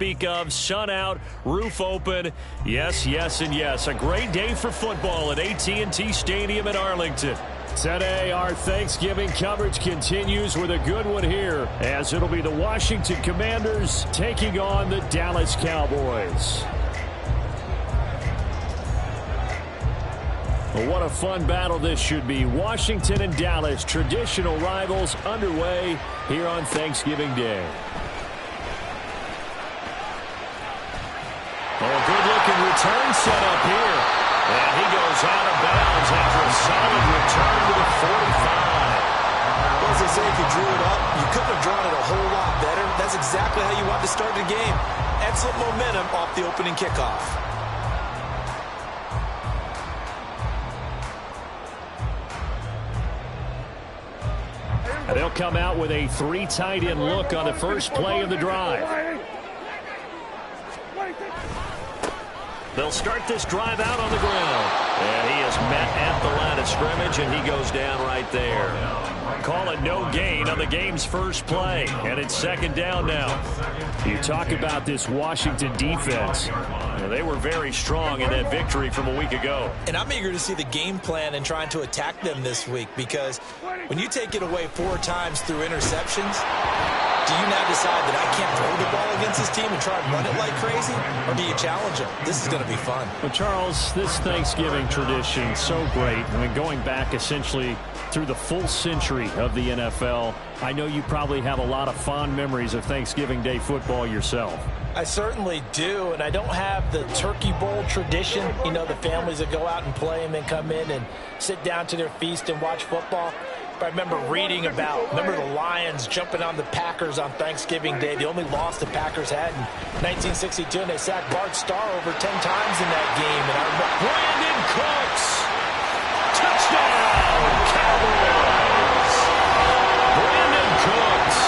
speak of. Sun out, roof open. Yes, yes, and yes. A great day for football at AT&T Stadium in Arlington. Today, our Thanksgiving coverage continues with a good one here, as it'll be the Washington Commanders taking on the Dallas Cowboys. Well, what a fun battle this should be. Washington and Dallas, traditional rivals, underway here on Thanksgiving Day. Oh, good-looking return set up here. And he goes out of bounds after a solid return to the 45. Well, as they say, if you drew it up, you couldn't have drawn it a whole lot better. That's exactly how you want to start the game. Excellent momentum off the opening kickoff. And they'll come out with a 3 tight end look on the first play of the drive. They'll start this drive out on the ground. And he is met at the line of scrimmage, and he goes down right there. Call it no gain on the game's first play. And it's second down now. You talk about this Washington defense. They were very strong in that victory from a week ago. And I'm eager to see the game plan and trying to attack them this week, because when you take it away 4 times through interceptions, do you now decide that I can't throw the ball against this team and try and run it like crazy? Or do you challenge them? This is going to be fun. Well, Charles, this Thanksgiving tradition, so great. I mean, going back essentially through the full century of the NFL, I know you probably have a lot of fond memories of Thanksgiving Day football yourself. I certainly do, and I don't have the Turkey Bowl tradition. You know, the families that go out and play and then come in and sit down to their feast and watch football. I remember reading about, the Lions jumping on the Packers on Thanksgiving Day. The only loss the Packers had in 1962, and they sacked Bart Starr over 10 times in that game. And I remember Brandon Cooks, touchdown, Cowboys. Brandon Cooks,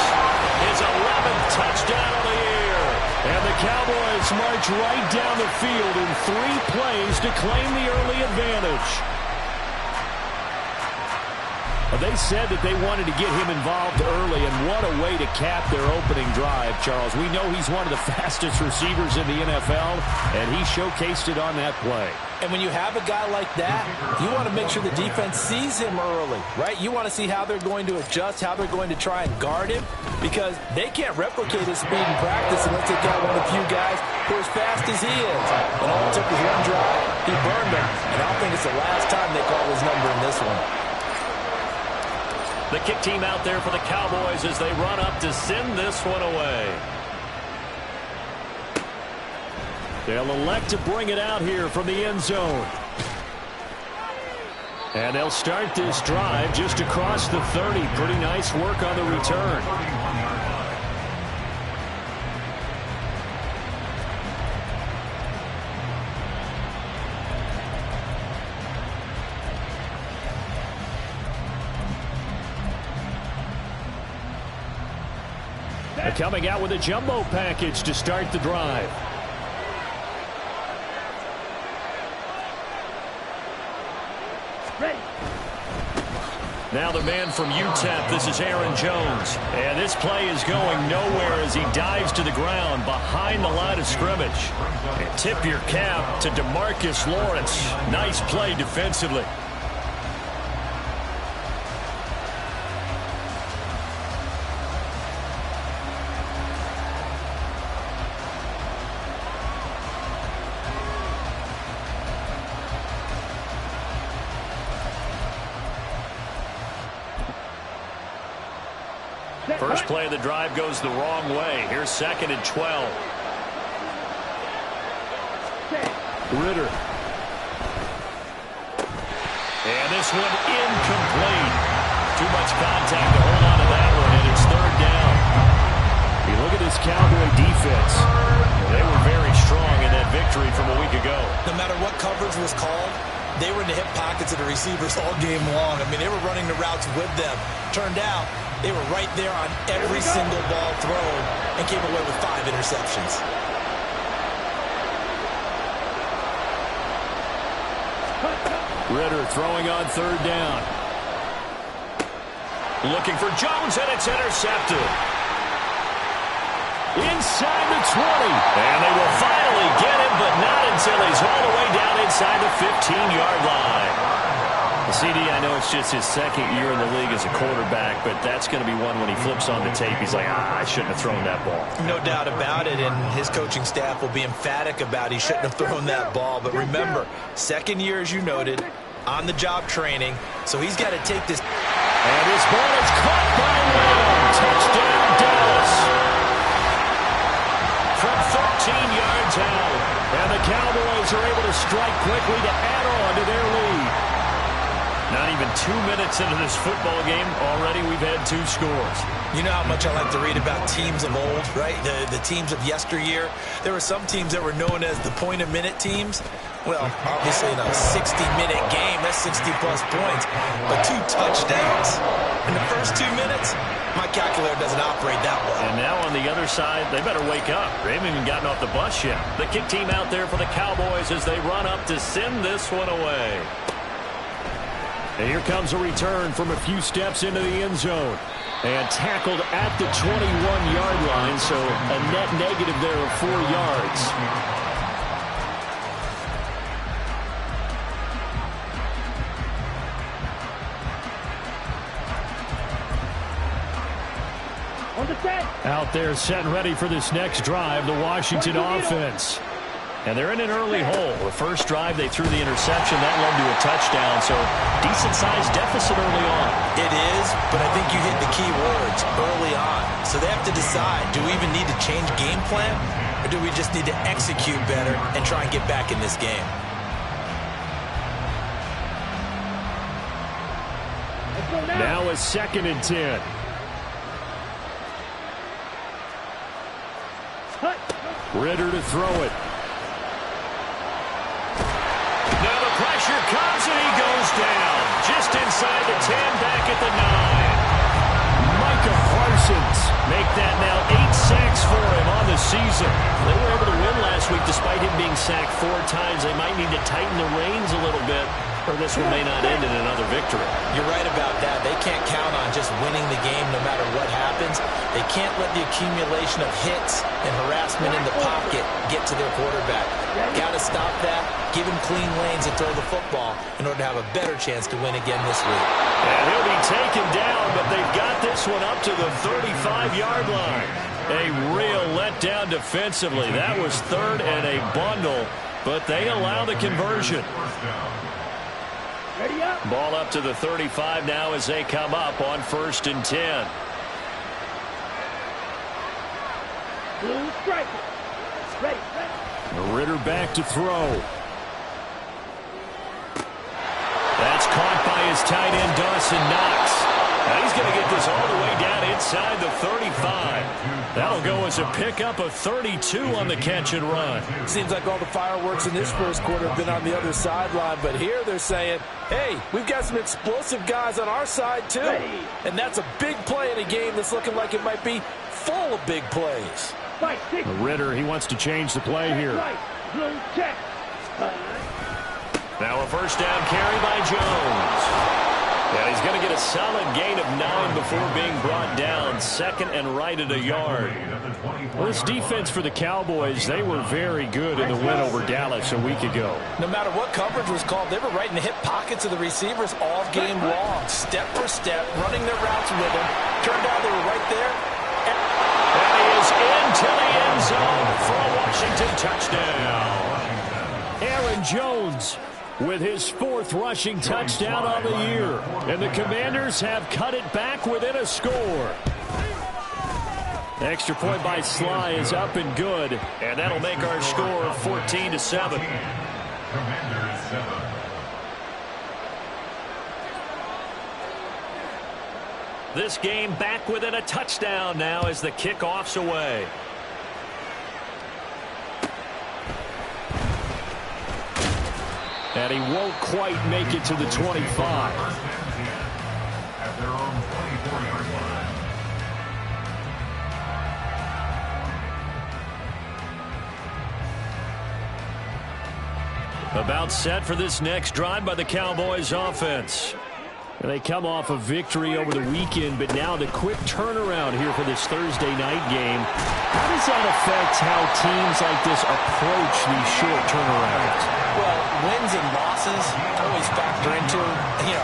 his 11th touchdown of the year. And the Cowboys march right down the field in 3 plays to claim the early advantage. They said that they wanted to get him involved early, and what a way to cap their opening drive, Charles. We know he's one of the fastest receivers in the NFL, and he showcased it on that play. And when you have a guy like that, you want to make sure the defense sees him early, right? You want to see how they're going to adjust, how they're going to try and guard him, because they can't replicate his speed in practice unless they got one of the few guys who are as fast as he is. And all it took was one drive, he burned them, and I don't think it's the last time they call his number in this one. The kick team out there for the Cowboys as they run up to send this one away. They'll elect to bring it out here from the end zone. And they'll start this drive just across the 30. Pretty nice work on the return. Coming out with a jumbo package to start the drive. Now the man from UTEP, this is Aaron Jones. And this play is going nowhere as he dives to the ground behind the line of scrimmage. And tip your cap to DeMarcus Lawrence. Nice play defensively. First play of the drive goes the wrong way. Here's 2nd and 12. Ritter. And this one incomplete. Too much contact to hold on to that one, and it's 3rd down. You look at this Cowboy defense. They were very strong in that victory from a week ago. No matter what coverage was called, they were in the hip pockets of the receivers all game long. I mean, they were running the routes with them. Turned out, they were right there on every single ball thrown and came away with 5 interceptions. Ritter throwing on 3rd down. Looking for Jones, and it's intercepted. inside the 20. And they will finally get him, but not until he's all the way down inside the 15-yard line. CD, I know it's just his second year in the league as a quarterback, but that's going to be one when he flips on the tape. He's like, I shouldn't have thrown that ball. No doubt about it, and his coaching staff will be emphatic about he shouldn't have thrown that ball. But remember, second year, as you noted, on-the-job training, so he's got to take this. And his ball is caught by Lamb. Touchdown, Dallas. From 13 yards out, and the Cowboys are able to strike quickly to add on to their lead. Not even 2 minutes into this football game, already we've had 2 scores. You know how much I like to read about teams of old, right? The teams of yesteryear. There were some teams that were known as the point-a-minute teams. Well, obviously in a 60-minute game, that's 60-plus points. But 2 touchdowns in the first 2 minutes? My calculator doesn't operate that well. And now on the other side, they better wake up. They haven't even gotten off the bus yet. The kick team out there for the Cowboys as they run up to send this one away. And here comes a return from a few steps into the end zone. And tackled at the 21-yard line, so a net negative there of 4 yards. Out there set and ready for this next drive, the Washington offense. And they're in an early hole. The first drive, they threw the interception. That led to a touchdown, so decent-sized deficit early on. It is, but I think you hit the key words, early on. So they have to decide, do we even need to change game plan, or do we just need to execute better and try and get back in this game? Now a 2nd and 10. Ritter to throw it. Now the pressure comes and he goes down. Just inside the 10, back at the 9. Micah Parsons make that now 8 sacks for him on the season. They were able to win last week despite him being sacked 4 times. They might need to tighten the reins a little bit, or this one may not end in another victory. You're right about that. They can't count on just winning the game no matter what happens. They can't let the accumulation of hits and harassment in the pocket get to their quarterback. Got to stop that, give him clean lanes and throw the football in order to have a better chance to win again this week. And he'll be taken down, but they've got this one up to the 35-yard line. A real letdown defensively. That was 3rd and a bundle, but they allow the conversion. Ball up to the 35 now as they come up on 1st and 10. Ritter back to throw. That's caught by his tight end, Dawson Knox. Now he's going to get this all the way down inside the 35. That'll go as a pickup of 32 on the catch and run. Seems like all the fireworks in this first quarter have been on the other sideline, but here they're saying, hey, we've got some explosive guys on our side too. And that's a big play in a game that's looking like it might be full of big plays. Ritter, he wants to change the play here. Now a first down carry by Jones. And he's going to get a solid gain of 9 before being brought down. 2nd and right at a yard. Well, this defense for the Cowboys, they were very good in the win over Dallas a week ago. No matter what coverage was called, they were right in the hip pockets of the receivers all game long. Step for step, running their routes with them. Turned out they were right there. And he is into the end zone for a Washington touchdown. Aaron Jones with his 4th rushing touchdown on the year. And the Commanders have cut it back within a score. Extra point by Sly is up and good. And that'll make our score 14-7. This game back within a touchdown now as the kickoff's away. And he won't quite make it to the 25. At their own 24-yard line. About set for this next drive by the Cowboys offense. And they come off a victory over the weekend, but now the quick turnaround here for this Thursday night game. How does that affect how teams like this approach these short turnarounds? Well, wins and losses always factor into,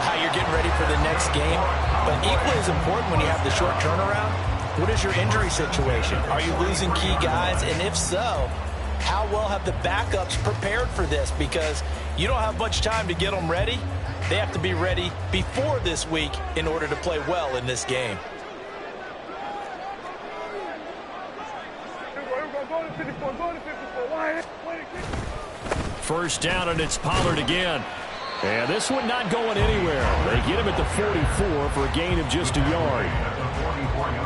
how you're getting ready for the next game. But equally as important when you have the short turnaround, what is your injury situation? Are you losing key guys? And if so, how well have the backups prepared for this? Because you don't have much time to get them ready. They have to be ready before this week in order to play well in this game. First down, and it's Pollard again. And this one not going anywhere. They get him at the 44 for a gain of just a yard.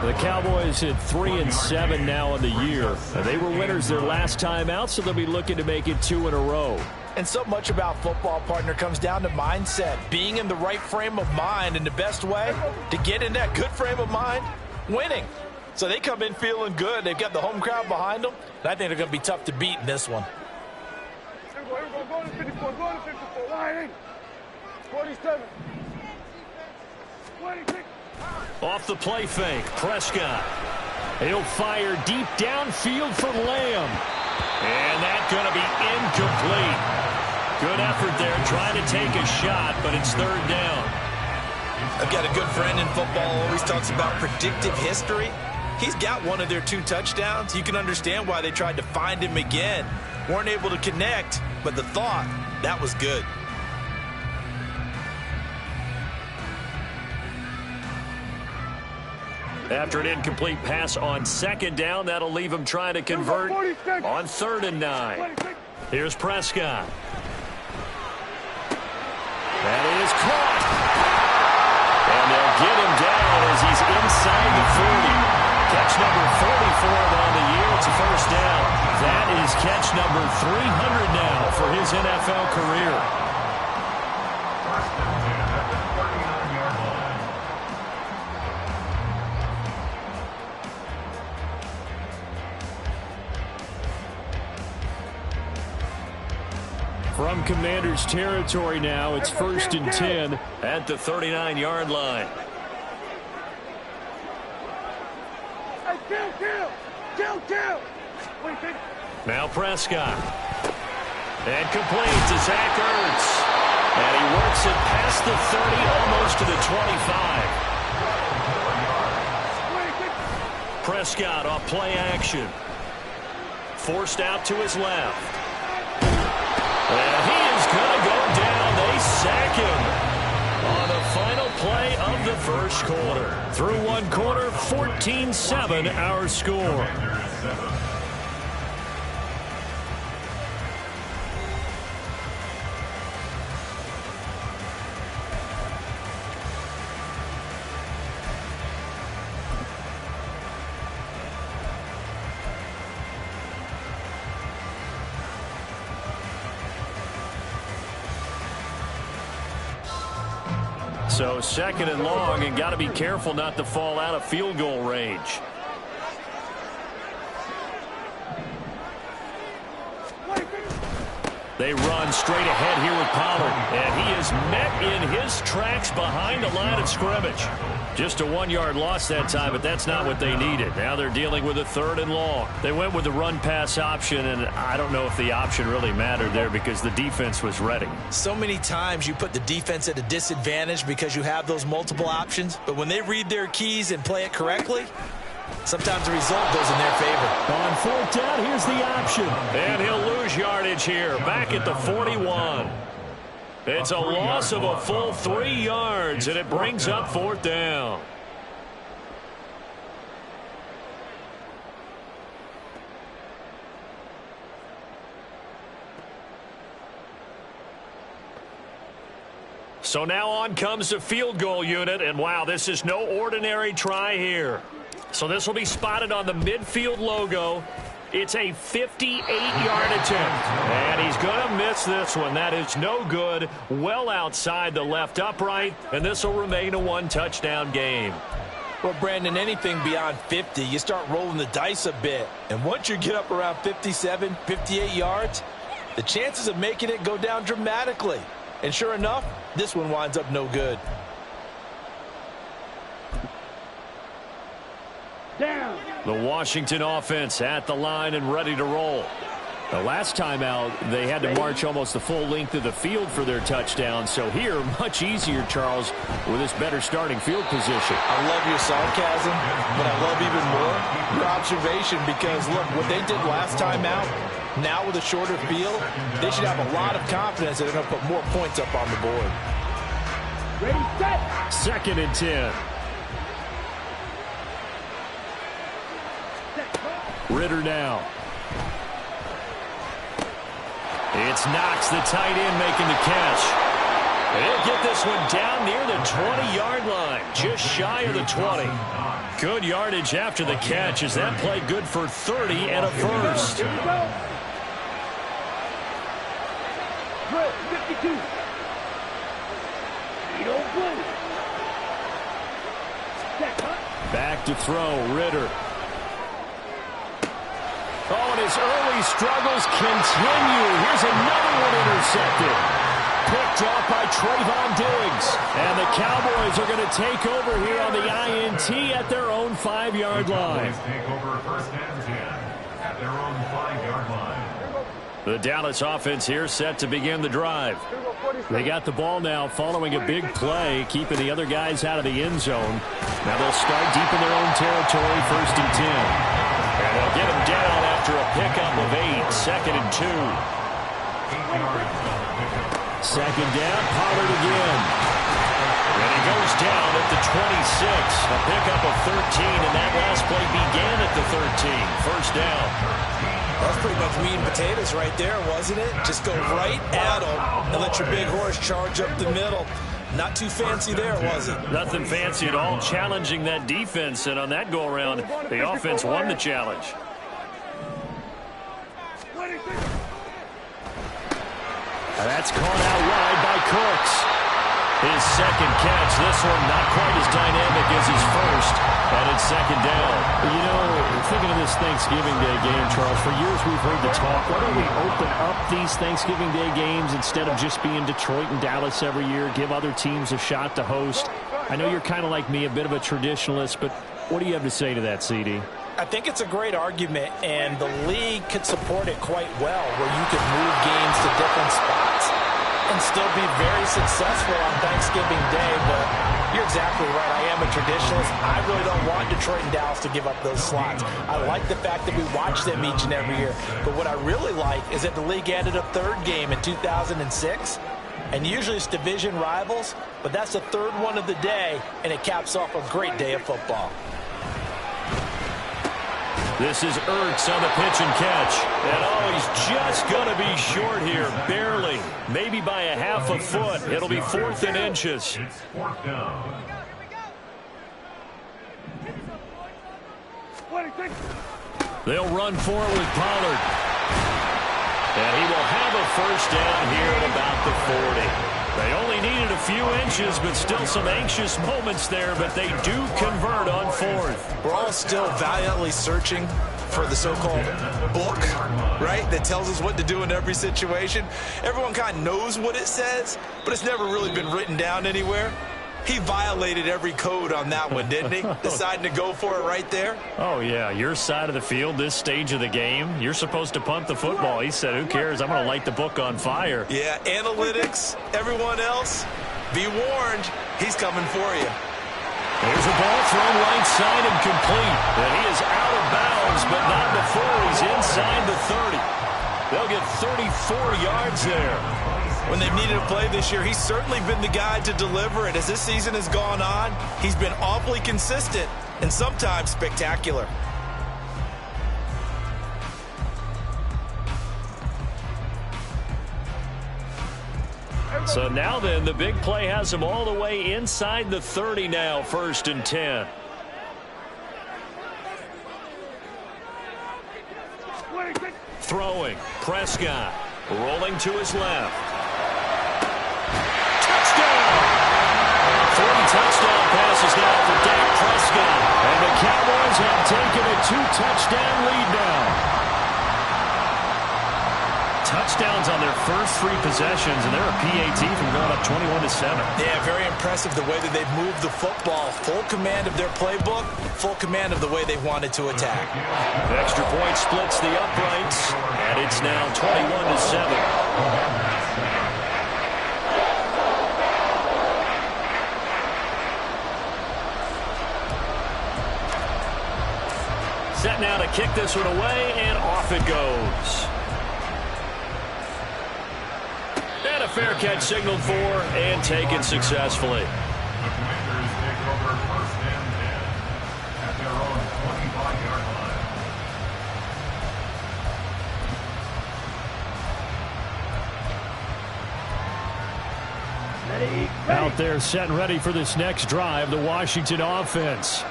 The Cowboys at 3-7 now on the year. They were winners their last time out, so they'll be looking to make it 2 in a row. And so much about football, partner, comes down to mindset. Being in the right frame of mind, and the best way to get in that good frame of mind, winning. So they come in feeling good. They've got the home crowd behind them. And I think they're going to be tough to beat in this one. Off the play fake, Prescott. He'll fire deep downfield for Lamb. And that's going to be incomplete. Good effort there, trying to take a shot, but it's third down. I've got a good friend in football, always talks about predictive history. He's got one of their 2 touchdowns. You can understand why they tried to find him again. Weren't able to connect, but the thought, that was good. After an incomplete pass on second down, that'll leave him trying to convert on 3rd and 9. Here's Prescott. That is caught. And they'll get him down as he's inside the 40. Catch number 44 on the year. It's a first down. That is catch number 300 now for his NFL career. From Commander's territory now, it's 1st and 10 at the 39-yard line. Now Prescott. And complete to Zach Ertz. And he works it past the 30, almost to the 25. Prescott off play action. Forced out to his left. And he is going to go down. They sack him on the final play of the first quarter. Through one quarter, 14-7 our score. So 2nd and long, and got to be careful not to fall out of field goal range. They run straight ahead here with Pollard, and he is met in his tracks behind the line of scrimmage. Just a 1-yard loss that time, but that's not what they needed. Now they're dealing with a 3rd and long. They went with the run-pass option, and I don't know if the option really mattered there because the defense was ready. So many times you put the defense at a disadvantage because you have those multiple options, but when they read their keys and play it correctly, sometimes the result goes in their favor. On 4th down, here's the option. And he'll lose yardage here, back at the 41. It's a loss of a full 3 yards, and it brings up 4th down. So now on comes the field goal unit, and wow, this is no ordinary try here. So this will be spotted on the midfield logo. It's a 58-yard attempt, and he's going to miss this one. That is no good, well outside the left upright, and this will remain a 1-touchdown game. Well, Brandon, anything beyond 50, you start rolling the dice a bit. And once you get up around 57, 58 yards, the chances of making it go down dramatically. And sure enough, this one winds up no good. The Washington offense at the line and ready to roll. The last time out, they had to march almost the full length of the field for their touchdown. So here, much easier, Charles, with this better starting field position. I love your sarcasm, but I love even more your observation because, look, what they did last time out, now with a shorter field, they should have a lot of confidence that they're going to put more points up on the board. Ready, set. 2nd and 10. Ritter now. It's Knox, the tight end, making the catch. He'll get this one down near the 20-yard line, just shy of the 20. Good yardage after the catch. Is that play good for 30 and a first? Here we go. Drill, 52. You don't play. Back to throw, Ritter. Oh, and his early struggles continue. Here's another one intercepted. Picked off by Trayvon Diggs. And the Cowboys are going to take over here on the INT at their own 5-yard line. Take over 1st and 10 at their own 5-yard line. The Dallas offense here set to begin the drive. They got the ball now following a big play, keeping the other guys out of the end zone. Now they'll start deep in their own territory, 1st and 10. And they'll get him down after a pickup of 8, 2nd and 2. 2nd down, Pollard again. And he goes down at the 26. A pickup of 13, and that last play began at the 13. 1st down. That's pretty much meat and potatoes right there, wasn't it? Just go right at them and let your big horse charge up the middle. Not too fancy there, was it? Nothing fancy at all, challenging that defense, and on that go-around, the offense won the challenge. And that's caught out wide by Cooks. His 2nd catch, this one not quite as dynamic as his first, and it's 2nd down. You know, thinking of this Thanksgiving Day game, Charles, for years we've heard the talk, why don't we open up these Thanksgiving Day games instead of just being Detroit and Dallas every year, give other teams a shot to host? I know you're kind of like me, a bit of a traditionalist, but what do you have to say to that, CD? I think it's a great argument, and the league could support it quite well, where you could move games to different spots and still be very successful on Thanksgiving Day. But you're exactly right. I am a traditionalist. I really don't want Detroit and Dallas to give up those slots. I like the fact that we watch them each and every year. But what I really like is that the league added a 3rd game in 2006. And usually it's division rivals, but that's the 3rd one of the day, and it caps off a great day of football. This is Ertz on the pitch and catch. And oh, he's just going to be short here, barely. Maybe by a half a foot. It'll be 4th and inches. It's 4th down. They'll run for it with Pollard. And he will have a 1st down here at about the 40. They only needed a few inches, but still some anxious moments there, but they do convert on 4th. We're all still valiantly searching for the so-called book, right, that tells us what to do in every situation. Everyone kind of knows what it says, but it's never really been written down anywhere. He violated every code on that one, didn't he? Deciding to go for it right there. Oh, yeah, your side of the field, this stage of the game, you're supposed to punt the football. He said, who cares? I'm going to light the book on fire. Yeah, analytics, everyone else, be warned, he's coming for you. There's a ball thrown right side and complete. And he is out of bounds, but not before he's inside the 30. They'll get 34 yards there. When they've needed a play this year, he's certainly been the guy to deliver it. As this season has gone on, he's been awfully consistent and sometimes spectacular. So now then, the big play has him all the way inside the 30 now, 1st and 10. Throwing, Prescott, rolling to his left. Touchdown! 3 touchdown passes now for Dak Prescott. And the Cowboys have taken a 2-touchdown lead now. touchdowns on their first 3 possessions, and they're a PAT from going up 21-7. Yeah, very impressive the way that they've moved the football. Full command of their playbook, full command of the way they wanted to attack. Extra point splits the uprights, and it's now 21-7. Set now to kick this one away, and off it goes. And a fair catch signaled for and taken successfully. The Commanders take over 1st and 10 at their own 25-yard line. Out there set and ready for this next drive, the Washington offense.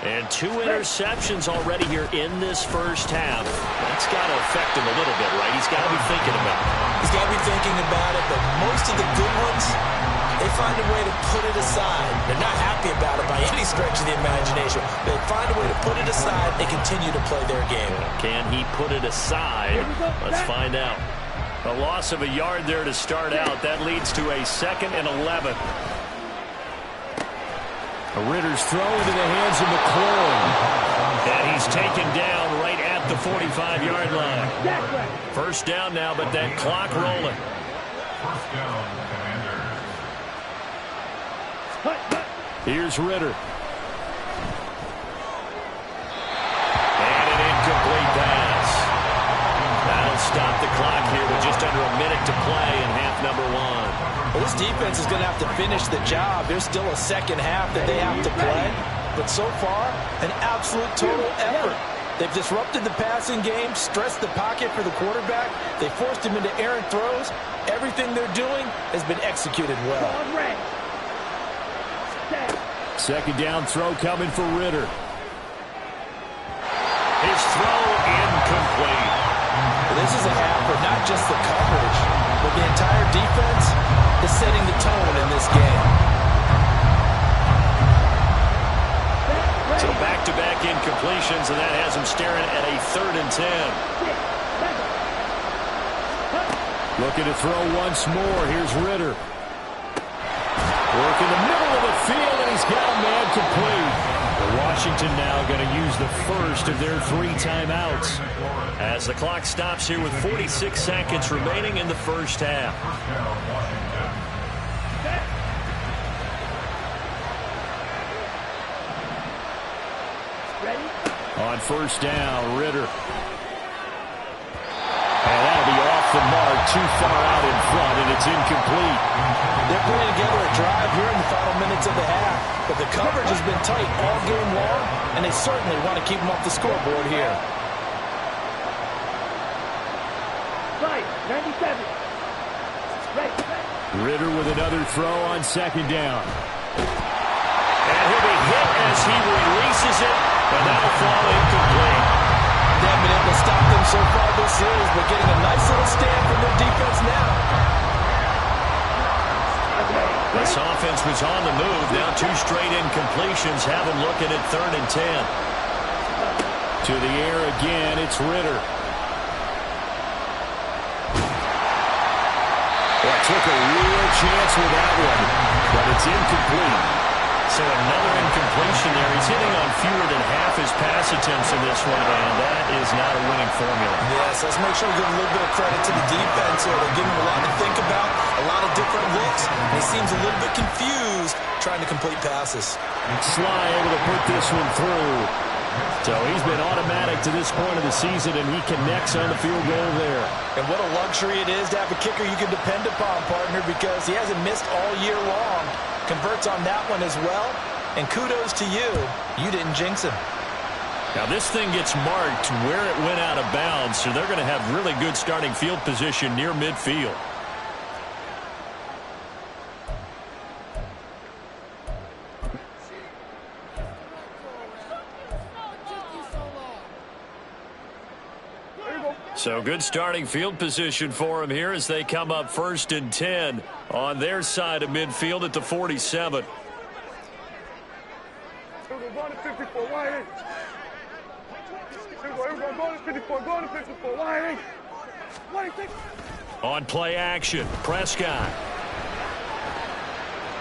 And 2 interceptions already here in this first half. That's got to affect him a little bit, right? He's got to be thinking about it. He's got to be thinking about it, but most of the good ones, they find a way to put it aside. They're not happy about it by any stretch of the imagination. They find a way to put it aside and continue to play their game. Can he put it aside? Let's find out. A loss of a yard there to start out. That leads to a 2nd and 11. Ritter's throw into the hands of McLaurin. And he's taken down right at the 45-yard line. First down now, but that clock rolling. First down, Commanders. Here's Ritter. And an incomplete pass. That'll stop the clock here with just under a minute to play in half number 1. Well, this defense is going to have to finish the job. There's still a second half that they have to play. But so far, an absolute total effort. They've disrupted the passing game, stressed the pocket for the quarterback. They forced him into errant throws. Everything they're doing has been executed well. Second down throw coming for Ritter. His throw incomplete. This is a half for not just the coverage, but the entire defense is setting the tone in this game. So back-to-back incompletions, and that has him staring at a 3rd and 10. Looking to throw once more. Here's Ritter. Work in the middle of the field, and he's got a man complete. Washington now going to use the first of their 3 timeouts. As the clock stops here with 46 seconds remaining in the first half. On first down, Ritter. And that'll be off the mark, too far out in front, and it's incomplete. They're putting together a drive here in the final minutes of the half, but the coverage has been tight all game long, and they certainly want to keep them off the scoreboard here. 97. Ritter with another throw on second down. And he'll be hit as he releases it, but that'll fall incomplete. They haven't been able to stop them so far this series, but getting a nice little stand from their defense now. This offense was on the move. Now 2 straight incompletions have them looking at 3rd and 10. To the air again, it's Ritter. Well, took a real chance with that one, but it's incomplete. So another incompletion there. He's hitting on fewer than half his pass attempts in this one, and that is not a winning formula. Yes, let's make sure we give a little bit of credit to the defense here. They're giving him a lot to think about, a lot of different looks. He seems a little bit confused trying to complete passes. Sly able to put this one through. So he's been automatic to this point of the season, and he connects on the field goal there. And what a luxury it is to have a kicker you can depend upon, partner, because he hasn't missed all year long. Converts on that one as well. And kudos to you. You didn't jinx him. Now this thing gets marked where it went out of bounds, so they're going to have really good starting field position near midfield. So good starting field position for him here as they come up 1st and 10 on their side of midfield at the 47. Go to 54, wide eight. Go to 54, wide eight. On play action, Prescott.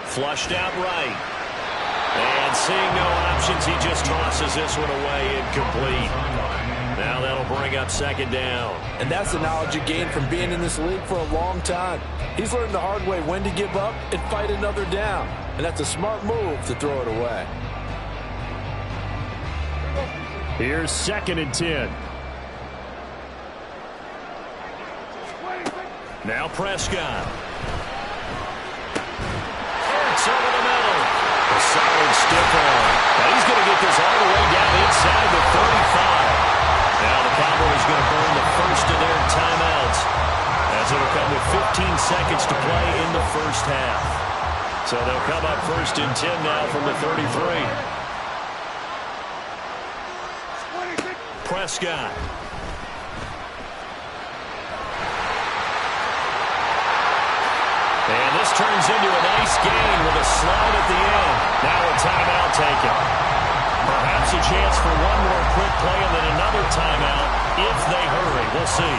Flushed out right. And seeing no options, he just tosses this one away incomplete. Now that'll bring up second down. And that's the knowledge you gain from being in this league for a long time. He's learned the hard way when to give up and fight another down. And that's a smart move to throw it away. Here's 2nd and 10. Now Prescott. It's over the middle. A solid stiff arm. Now he's going to get this all the way down inside the 35. Now the Cowboys going to burn the first of their timeouts, as it'll come with 15 seconds to play in the first half. So they'll come up 1st and 10 now from the 33. Prescott. And this turns into a nice gain with a slide at the end. Now a timeout taken. Perhaps a chance for one more quick play and then another timeout if they hurry. We'll see.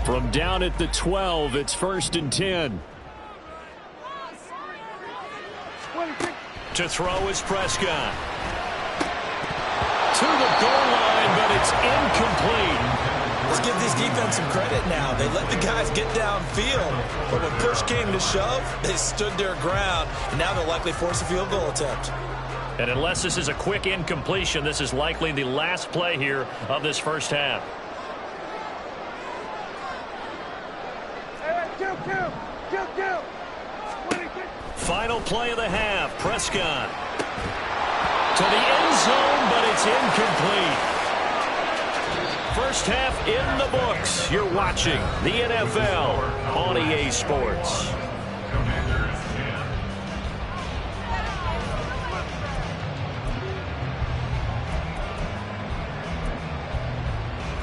From down at the 12, it's 1st and 10. To throw is Prescott. To the goal line, but it's incomplete. Let's give this defense some credit now. They let the guys get downfield, but when push came to shove, they stood their ground, and now they'll likely force a field goal attempt. And unless this is a quick incompletion, this is likely the last play here of this first half. Final play of the half. Prescott to the end zone, but it's incomplete. First half in the books. You're watching the NFL on EA Sports.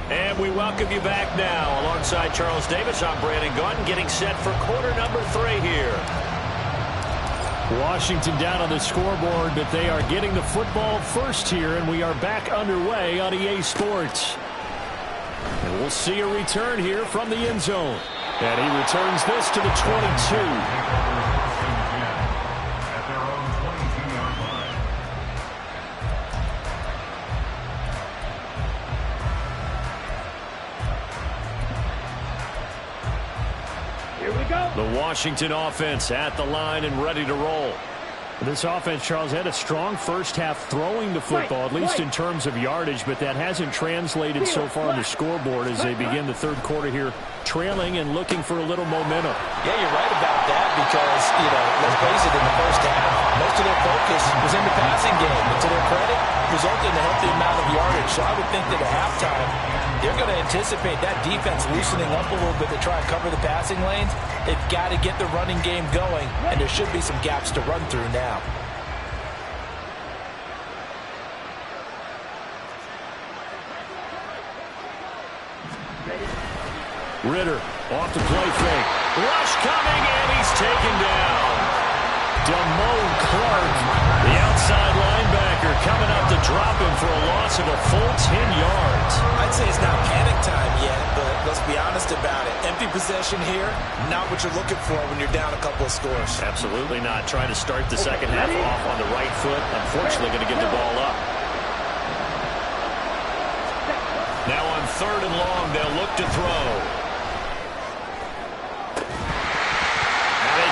And we welcome you back now. Alongside Charles Davis, I'm Brandon Gaudin, getting set for quarter number 3 here. Washington down on the scoreboard, but they are getting the football first here, and we are back underway on EA Sports. And we'll see a return here from the end zone. And he returns this to the 22. The Washington offense at the line and ready to roll. This offense, Charles, had a strong first half throwing the football, at least in terms of yardage, but that hasn't translated so far on the scoreboard as they begin the third quarter here, trailing and looking for a little momentum. Yeah, you're right about that because, let's face it, in the first half, most of their focus was in the passing game. And to their credit, resulted in a healthy amount of yardage. So I would think that at halftime, they're going to anticipate that defense loosening up a little bit to try and cover the passing lanes. They've got to get the running game going, and there should be some gaps to run through now. Ritter off the play fake. Rush coming, and he's taken down. Damone Clark, the outside linebacker, coming up to drop him for a loss of a full 10 yards. I'd say it's not panic time yet, but let's be honest about it. Empty possession here, not what you're looking for when you're down a couple of scores. Absolutely not. Trying to start the second half off on the right foot. Unfortunately, going to give the ball up. Now on 3rd and long, they'll look to throw.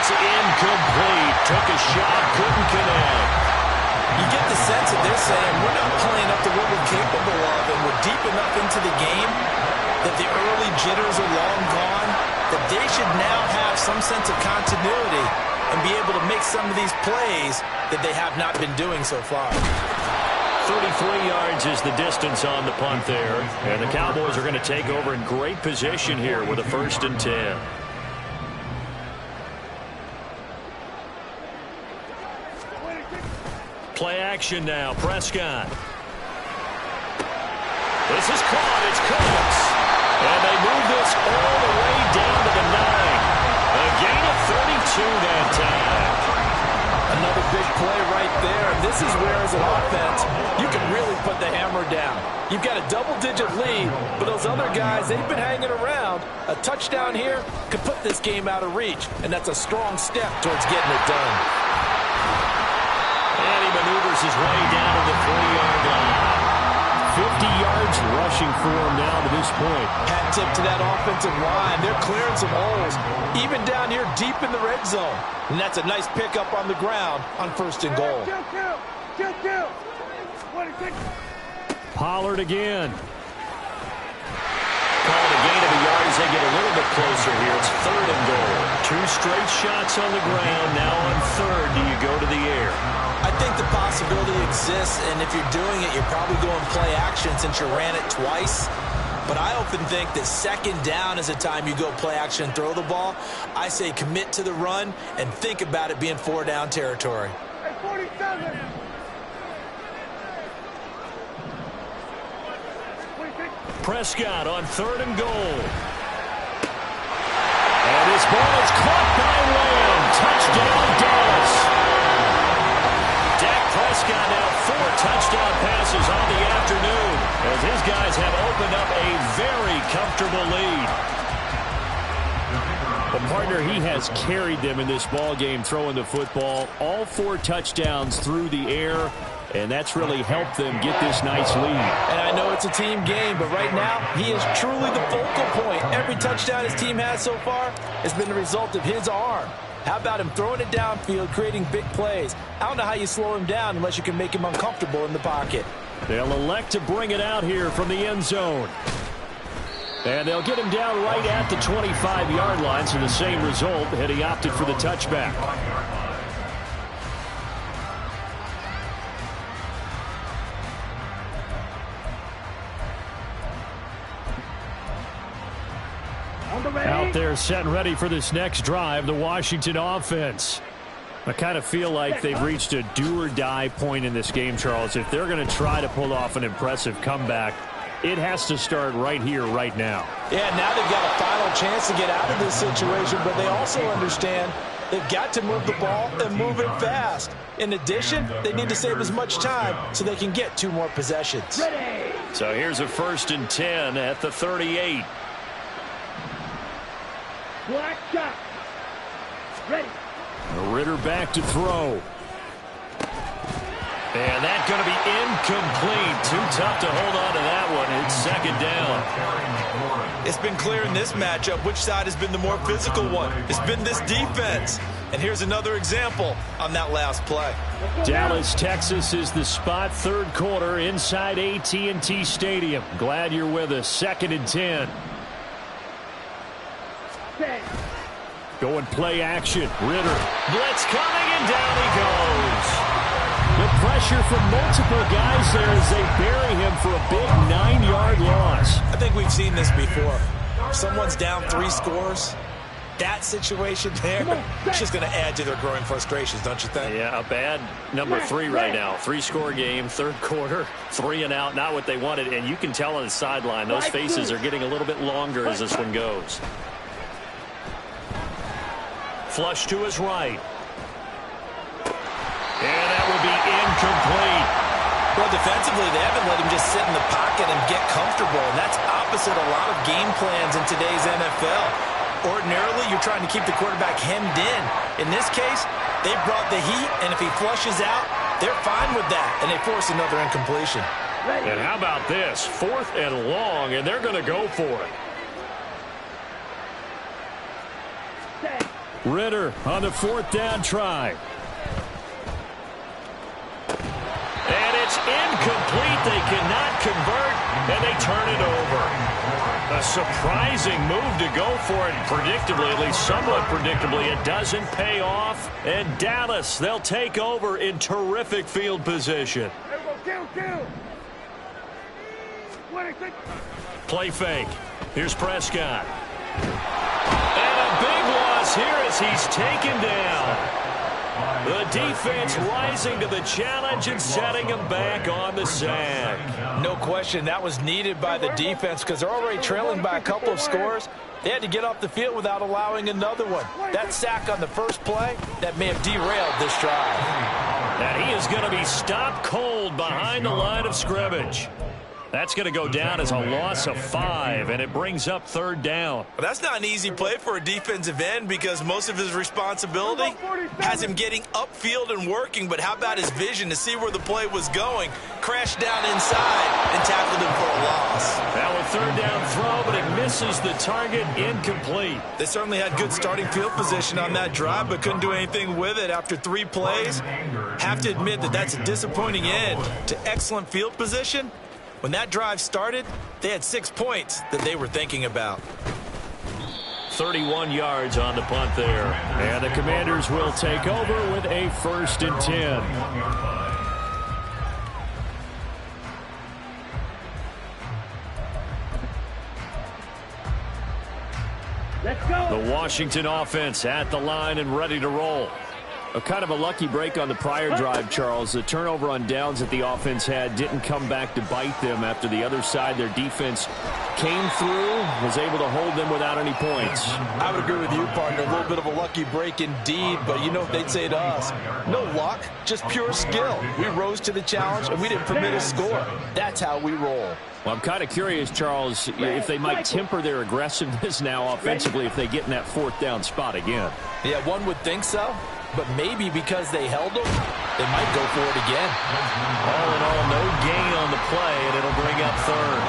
It's incomplete. Took a shot, couldn't connect. You get the sense that they're saying we're not playing up to what we're capable of, and we're deep enough into the game that the early jitters are long gone, that they should now have some sense of continuity and be able to make some of these plays that they have not been doing so far. 33 yards is the distance on the punt there, and the Cowboys are going to take over in great position here with a 1st and 10. Play action now. Prescott. This is caught. It's Cooks. And they move this all the way down to the 9. A gain of 32 that time. this is where, as an offense, you can really put the hammer down. You've got a double-digit lead, but those other guys, they've been hanging around. A touchdown here could put this game out of reach, and that's a strong step towards getting it done. And he maneuvers his way down to the 3-yard line. 50 yards rushing for him now to this point. Hat tip to that offensive line. They're clearing some holes, even down here deep in the red zone. And that's a nice pickup on the ground on 1st and goal. Kill. Pollard again. Call it a gain of a yard as they get a little bit closer here. It's 3rd and goal. 2 straight shots on the ground. Now on 3rd, do you go to the air? I think the possibility exists, and if you're doing it, you're probably going play action since you ran it twice. But I often think that 2nd down is a time you go play action and throw the ball. I say commit to the run and think about it being 4-down territory. Hey, 47. Prescott on 3rd and goal. And his ball is caught by Lamb. Touchdown, Dallas. Dak Prescott now 4 touchdown passes on the afternoon as his guys have opened up a very comfortable lead. Well, partner, he has carried them in this ball game throwing the football. All 4 touchdowns through the air, and that's really helped them get this nice lead. And I know it's a team game, but right now, he is truly the focal point. Every touchdown his team has so far has been the result of his arm. How about him throwing it downfield, creating big plays? I don't know how you slow him down unless you can make him uncomfortable in the pocket. They'll elect to bring it out here from the end zone. And they'll get him down right at the 25-yard line, so the same result had he opted for the touchback. Out there set and ready for this next drive, the Washington offense. I kind of feel like they've reached a do-or-die point in this game, Charles. If they're going to try to pull off an impressive comeback, it has to start right here, right now. Yeah, now they've got a final chance to get out of this situation, but they also understand they've got to move the ball and move it fast. In addition, they need to save as much time so they can get 2 more possessions. Ready. So here's a 1st and 10 at the 38. Black shot. Ready. Ritter back to throw. And that's going to be incomplete. Too tough to hold on to that one. It's 2nd down. It's been clear in this matchup which side has been the more physical one. It's been this defense. And here's another example on that last play. Dallas, Texas is the spot, 3rd quarter inside AT&T Stadium. Glad you're with us. 2nd and 10. Going play action. Ritter. Blitz coming, and down he goes. The pressure from multiple guys there as they bury him for a big 9-yard loss. I think we've seen this before. Someone's down 3 scores. That situation there, it's just going to add to their growing frustrations, don't you think? Yeah, a bad number 3 right now. 3-score game, 3rd quarter, 3 and out, not what they wanted. And you can tell on the sideline, those faces are getting a little bit longer as this one goes. Flush to his right. And that will be incomplete. Well, defensively, they haven't let him just sit in the pocket and get comfortable, and that's opposite a lot of game plans in today's NFL. Ordinarily, you're trying to keep the quarterback hemmed in. In this case, they brought the heat, and if he flushes out, they're fine with that, and they force another incompletion. And how about this? 4th and long, and they're going to go for it. Ritter on the 4th down try. And it's incomplete. They cannot convert, and they turn it over. A surprising move to go for it. Predictably, at least somewhat predictably, it doesn't pay off. And Dallas, they'll take over in terrific field position. Kill. Play fake. Here's Prescott. And a big loss here as he's taken down. The defense rising to the challenge and setting him back on the sack. No question, that was needed by the defense because they're already trailing by a couple of scores. They had to get off the field without allowing another one. That sack on the first play, that may have derailed this drive. And he is going to be stopped cold behind the line of scrimmage. That's going to go down as a loss of 5, and it brings up 3rd down. That's not an easy play for a defensive end because most of his responsibility has him getting upfield and working, but how about his vision to see where the play was going, crashed down inside, and tackled him for a loss. Now a 3rd down throw, but it misses the target, incomplete. They certainly had good starting field position on that drive, but couldn't do anything with it after 3 plays. Have to admit that that's a disappointing end to excellent field position. When that drive started, they had 6 points that they were thinking about. 31 yards on the punt there. And the Commanders will take over with a 1st and 10. Let's go. The Washington offense at the line and ready to roll. A kind of a lucky break on the prior drive, Charles. The turnover on downs that the offense had didn't come back to bite them after the other side. Their defense came through, was able to hold them without any points. I would agree with you, partner. A little bit of a lucky break indeed, but you know what they'd say to us? No luck, just pure skill. We rose to the challenge, and we didn't permit a score. That's how we roll. Well, I'm kind of curious, Charles, if they might temper their aggressiveness now offensively if they get in that 4th down spot again. Yeah, one would think so. But maybe because they held them, they might go for it again. All in all, no gain on the play, and it'll bring up 3rd.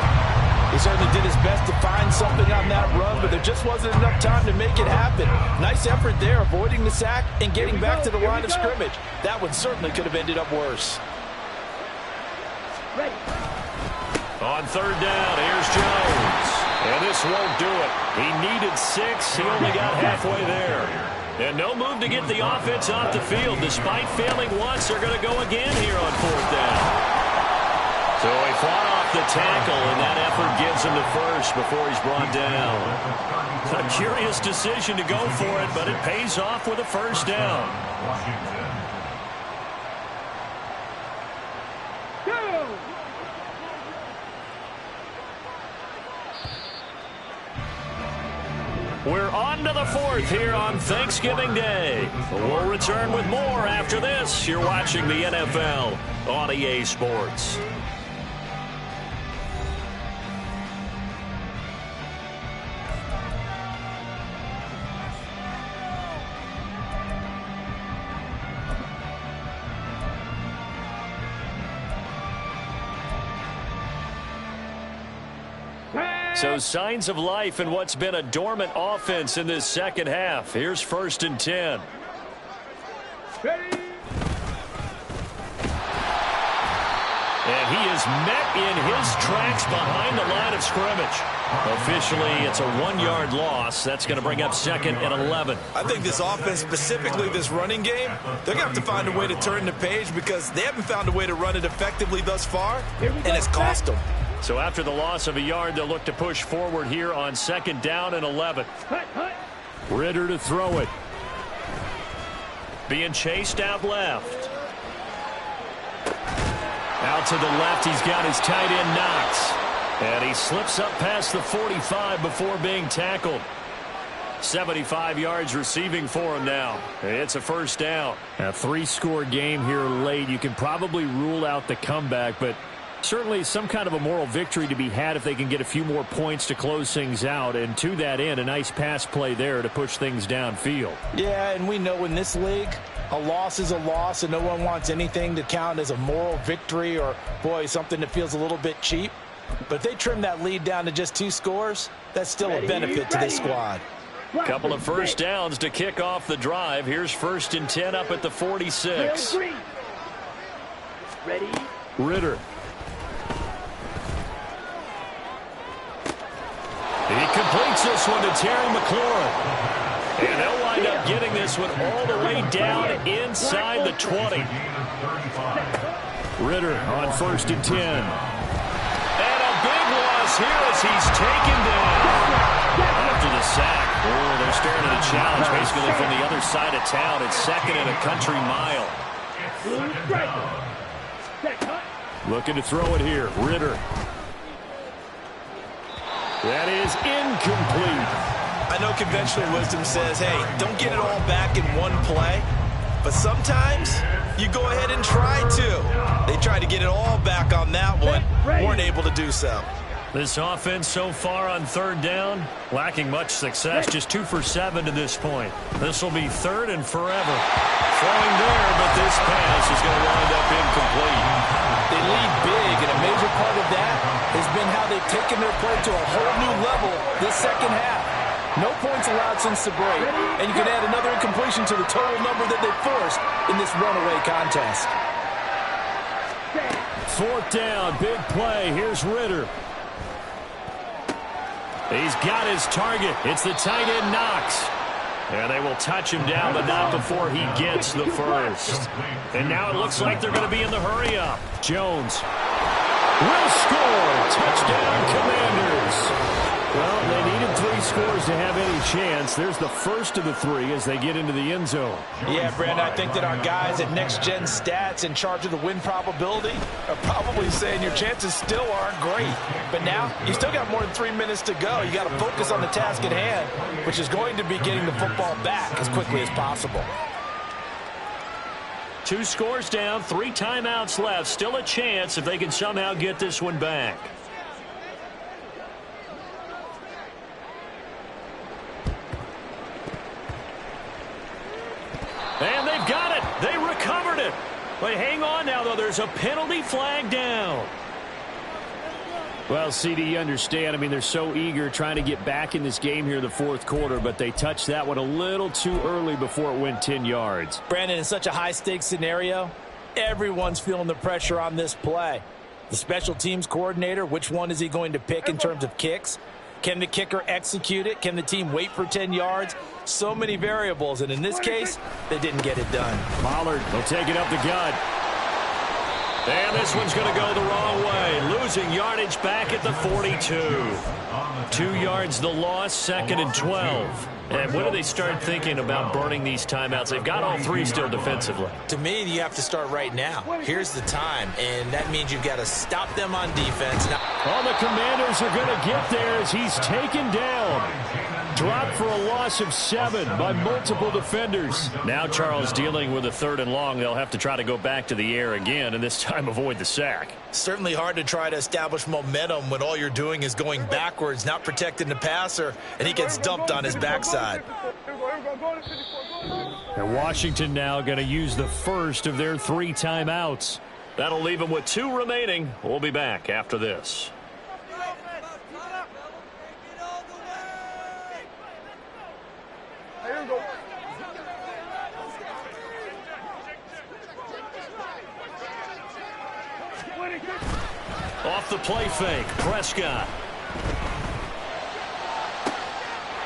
He certainly did his best to find something on that run, but there just wasn't enough time to make it happen. Nice effort there, avoiding the sack and getting back to the line of scrimmage. That one certainly could have ended up worse. Ready. On 3rd down, here's Jones. And this won't do it. He needed 6. He only got halfway there. And no move to get the offense off the field. Despite failing once, they're going to go again here on 4th down. So he fought off the tackle, and that effort gives him the 1st before he's brought down. A curious decision to go for it, but it pays off with a 1st down. Go. We're on to the 4th here on Thanksgiving Day. We'll return with more after this. You're watching the NFL on EA Sports. So signs of life in what's been a dormant offense in this 2nd half. Here's 1st and 10. Ready. And he is met in his tracks behind the line of scrimmage. Officially, it's a 1-yard loss. That's going to bring up 2nd and 11. I think this offense, specifically this running game, they're going to have to find a way to turn the page because they haven't found a way to run it effectively thus far, and it's cost them. So after the loss of a yard, they'll look to push forward here on 2nd down and 11. Ritter to throw it. Being chased out left. Out to the left, he's got his tight end Knox. And he slips up past the 45 before being tackled. 75 yards receiving for him now. It's a 1st down. A 3-score game here late. You can probably rule out the comeback, but certainly some kind of a moral victory to be had if they can get a few more points to close things out. And to that end, a nice pass play there to push things downfield. Yeah, and we know in this league, a loss is a loss, and no one wants anything to count as a moral victory or, boy, something that feels a little bit cheap. But if they trim that lead down to just 2 scores, that's still a benefit to this squad. Couple of 1st downs to kick off the drive. Here's 1st and 10 up at the 46. Ready. Ritter. He completes this one to Terry McLaurin. And they'll wind up getting this one all the way down inside the 20. Ritter on 1st and 10. And a big loss here as he's taken down. After the sack. Oh, they're staring at a challenge basically from the other side of town. It's 2nd and a country mile. Looking to throw it here. Ritter. That is incomplete. I know conventional wisdom says, hey, don't get it all back in one play. But sometimes you go ahead and try to. They tried to get it all back on that one. Weren't able to do so. This offense so far on third down, lacking much success, just 2 for 7 to this point. This will be third and forever. Throwing there, but this pass is going to wind up incomplete. They lead big, and a major part of that has been how they've taken their play to a whole new level this second half. No points allowed since the break, and you can add another incompletion to the total number that they forced in this runaway contest. Fourth down, big play. Here's Ritter. He's got his target. It's the tight end, Knox. And they will touch him down, but not before he gets the first. And now it looks like they're going to be in the hurry-up. Jones will score. Touchdown, Commanders. Well, they needed 3 scores to have any chance. There's the first of the 3 as they get into the end zone. Yeah, Brandon, I think that our guys at Next Gen Stats in charge of the win probability are probably saying your chances still aren't great. But now, you still got more than 3 minutes to go. You got to focus on the task at hand, which is going to be getting the football back as quickly as possible. 2 scores down, 3 timeouts left. Still a chance if they can somehow get this one back. And they've got it. They recovered it. But hang on now, though. There's a penalty flag down. Well, CD, you understand. I mean, they're so eager trying to get back in this game here in the fourth quarter, but they touched that one a little too early before it went 10 yards. Brandon, in such a high-stakes scenario, everyone's feeling the pressure on this play. The special teams coordinator, which one is he going to pick in terms of kicks? Can the kicker execute it? Can the team wait for 10 yards? So many variables, and in this case, they didn't get it done. Pollard will take it up the gut. And this one's going to go the wrong way. Losing yardage back at the 42. 2 yards the loss, 2nd and 12. And when do they start thinking about burning these timeouts? They've got all 3 still defensively. To me, you have to start right now. Here's the time, and that means you've got to stop them on defense. Now, all the Commanders are going to get there as he's taken down. Dropped for a loss of 7 by multiple defenders. Now Charles dealing with a 3rd and long. They'll have to try to go back to the air again, and this time avoid the sack. certainly hard to try to establish momentum when all you're doing is going backwards, not protecting the passer, and he gets dumped on his backside. And Washington now going to use the first of their 3 timeouts. That'll leave them with 2 remaining. We'll be back after this. Off the play fake, Prescott.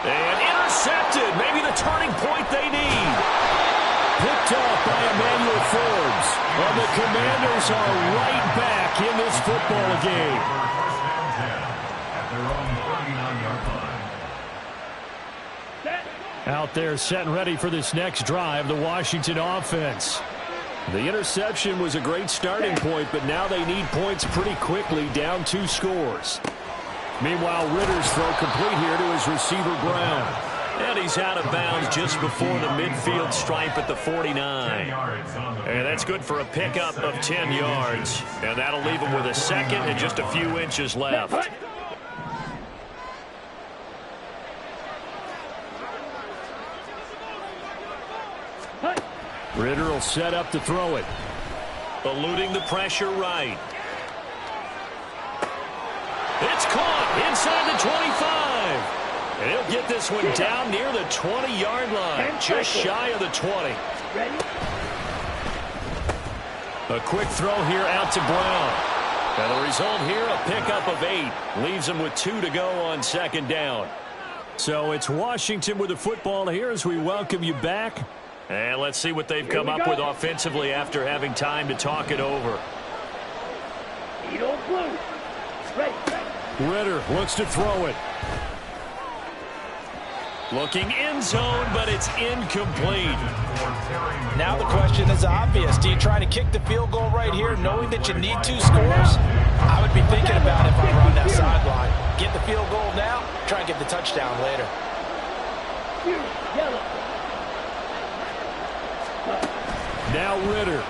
And intercepted, maybe the turning point they need. Picked off by Emmanuel Forbes. And the Commanders are right back in this football game. Out there set and ready for this next drive, the Washington offense. The interception was a great starting point, but now they need points pretty quickly, down 2 scores. Meanwhile, Ritter's throw complete here to his receiver, Brown. And he's out of bounds just before the midfield stripe at the 49. And that's good for a pickup of 10 yards. And that'll leave him with a second and just a few inches left. Ritter will set up to throw it. Eluding the pressure right. It's caught inside the 25. And he'll get this one down near the 20-yard line, just shy of the 20. A quick throw here out to Brown. And the result here, a pickup of 8. Leaves him with 2 to go on 2nd down. So it's Washington with the football here as we welcome you back. And let's see what they've come up with offensively after having time to talk it over. Ritter looks to throw it. Looking end zone, but it's incomplete. Now the question is obvious. Do you try to kick the field goal right here knowing that you need 2 scores? I would be thinking about it if I were on that sideline. Get the field goal now, try and get the touchdown later. Now Ritter.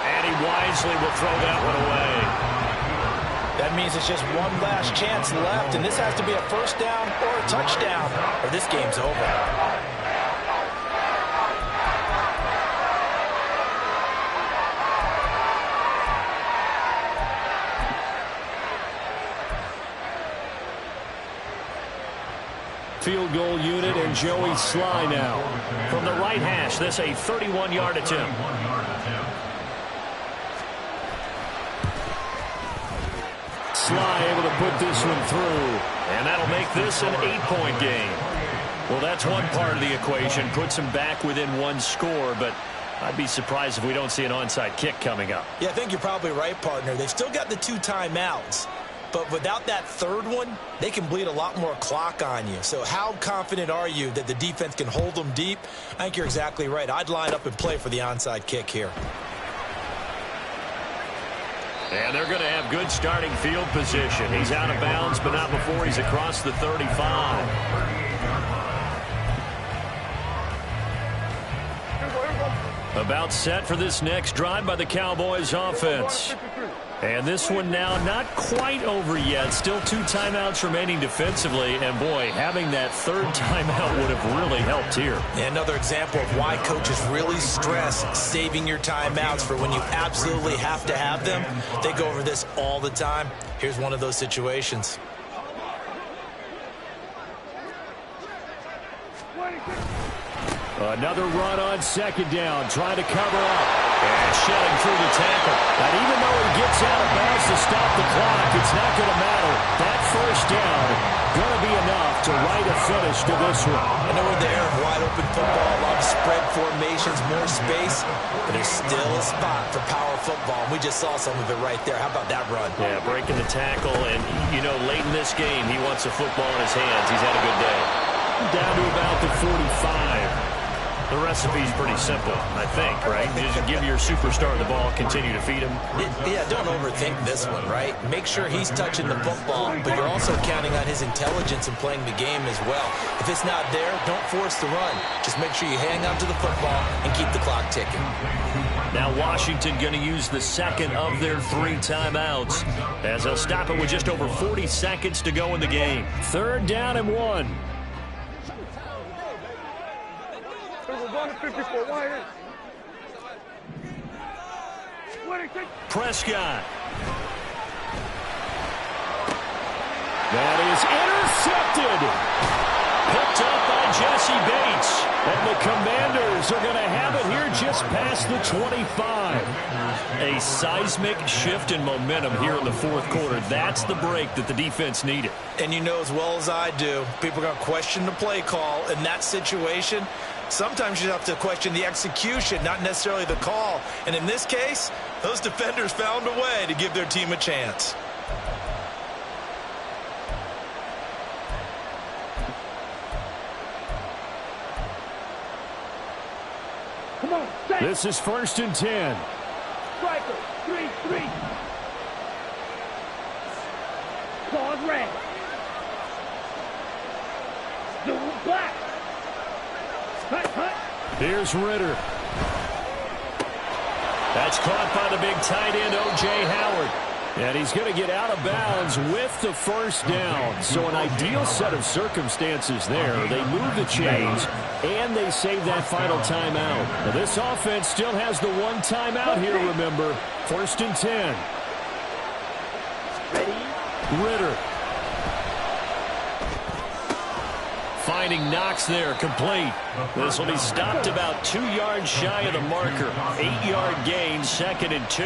And he wisely will throw that one away. That means it's just one last chance left, and this has to be a first down or a touchdown, or this game's over. Field goal unit and Joey Sly now. From the right hash, this a 31-yard attempt. Sly able to put this one through. And that'll make this an 8-point game. Well, that's one part of the equation. Puts them back within one score, but I'd be surprised if we don't see an onside kick coming up. Yeah, I think you're probably right, partner. They've still got the 2 timeouts. But without that third one, they can bleed a lot more clock on you. So how confident are you that the defense can hold them deep? I think you're exactly right. I'd line up and play for the onside kick here. And they're going to have good starting field position. He's out of bounds, but not before he's across the 35. About set for this next drive by the Cowboys offense. And this one now not quite over yet. Still 2 timeouts remaining defensively. And, boy, having that third timeout would have really helped here. And another example of why coaches really stress saving your timeouts for when you absolutely have to have them. They go over this all the time. Here's one of those situations. Another run on second down, trying to cover up. And shedding through the tackle. And even though he gets out of bounds to stop the clock, it's not going to matter. That first down going to be enough to write a finish to this one. I know we're there, wide open football, a lot of spread formations, more space, but there's still a spot for power football. We just saw some of it right there. How about that run? Yeah, breaking the tackle, and, you know, late in this game, he wants the football in his hands. He's had a good day. Down to about the 45. The recipe's pretty simple, I think, right? You just give your superstar the ball, continue to feed him. Yeah, don't overthink this one, right? Make sure he's touching the football, but you're also counting on his intelligence in playing the game as well. If it's not there, don't force the run. Just make sure you hang on to the football and keep the clock ticking. Now Washington going to use the second of their 3 timeouts as they'll stop it with just over 40 seconds to go in the game. 3rd down and 1. Prescott. That is intercepted. Picked up by Jesse Bates. And the Commanders are going to have it here just past the 25. A seismic shift in momentum here in the 4th quarter. That's the break that the defense needed. And you know as well as I do, people are going to question the play call in that situation. Sometimes you have to question the execution, not necessarily the call. And in this case, those defenders found a way to give their team a chance. Come on, stay. This is 1st and 10. Striker, 3-3. Claws red. Zoom black. Hut, hut. Here's Ritter. That's caught by the big tight end, O.J. Howard. And he's going to get out of bounds with the first down. So an ideal set of circumstances there. They move the chains, and they save that final timeout. Now this offense still has the 1 timeout here, remember. 1st and 10. Ready? Ritter. Finding Knox there, complete. This will be stopped about 2 yards shy of the marker. 8-yard gain, 2nd and 2.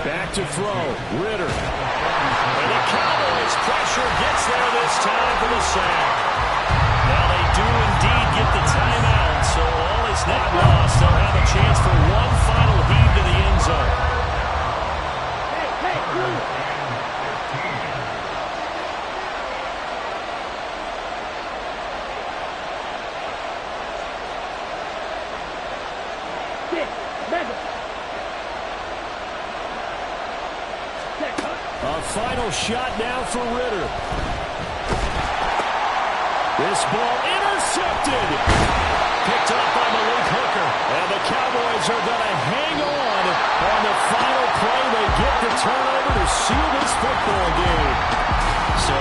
Back to throw. Ritter. And the Cowboys pressure gets there this time for the sack. Now they do indeed get the timeout, so all is not lost. They'll have a chance for one final heave to the end zone. Hey, Drew. A final shot now for Ritter. This ball intercepted. Picked up by Malik Hooker. And the Cowboys are going to hang on the final play. They get the turnover to seal this football game. So